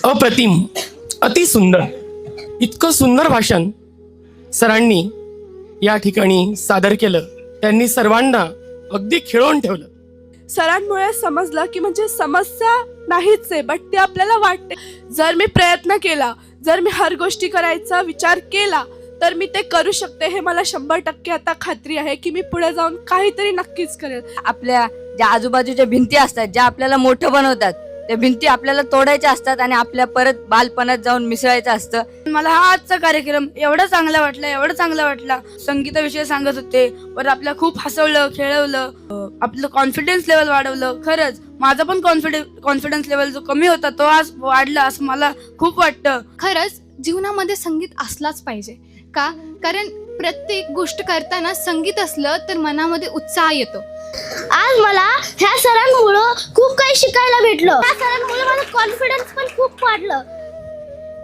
अप्रतिम, अति सुंदर, इतकं सुंदर भाषण सरांनी या ठिकाणी सादर केलं. त्यांनी सर्वांना अगदी खिळवून ठेवलं. सरांमुळे समजलं की म्हणजे समस्या नाहीच आहे, बट ते आपल्याला वाटते. जर मी प्रयत्न केला, जर मी हर गोष्टी करायचा विचार केला, तर मी ते करू शकते. हे मला 100% आता खात्री आहे की मी पुढे जाऊन काहीतरी नक्कीच करेल. आपल्या ज्या आजूबाजूच्या भिंती असतात, ज्या आपल्याला मोठं बनवतात, त्या भिंती आपल्याला तोडायच्या असतात आणि आपल्या परत बालपणात जाऊन मिसळायचं असतं. मला हा आजचा कार्यक्रम एवढा चांगला वाटला. संगीताविषयी सांगत होते, वर आपल्याला खूप हसवलं, खेळवलं, आपलं कॉन्फिडन्स लेवल वाढवलं. खरंच माझा पण कॉन्फिडन्स लेवल जो कमी होता तो आज वाढला असं मला खूप वाटतं. खरंच जीवनामध्ये संगीत असलाच पाहिजे का? कारण प्रत्येक गोष्ट करताना संगीत असलं तर मनामध्ये उत्साह येतो. आज मला ह्या सरांमुळं खूप काही शिकायला भेटलं. ह्या सरांमुळे माझं कॉन्फिडन्स पण खूप वाढलं.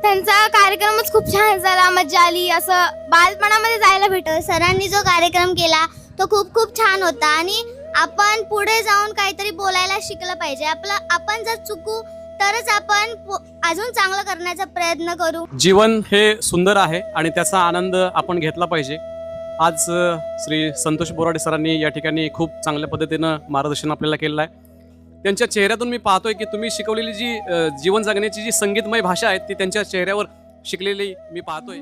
त्यांचा कार्यक्रमच खूप छान झाला, मजा आली, असं बालपणामध्ये जायला भेटलं. सरांनी जो कार्यक्रम केला तो खूप खूप छान होता आणि आपण पुढे जाऊन काहीतरी बोलायला शिकलं पाहिजे. आपण जर चुकू तरच आपण अजून चांगलं करण्याचा प्रयत्न करू. जीवन हे सुंदर आहे आणि त्याचा आनंद आपण घेतला पाहिजे. आज श्री संतोष बोराडे सरांनी या ठिकाणी खूप चांगल्या पद्धतीनं मार्गदर्शन आपल्याला केलेलं आहे. त्यांच्या चेहऱ्यातून मी पाहतोय की तुम्ही शिकवलेली जी जीवन जगण्याची जी संगीतमय भाषा आहे ती त्यांच्या चेहऱ्यावर शिकलेली मी पाहतोय.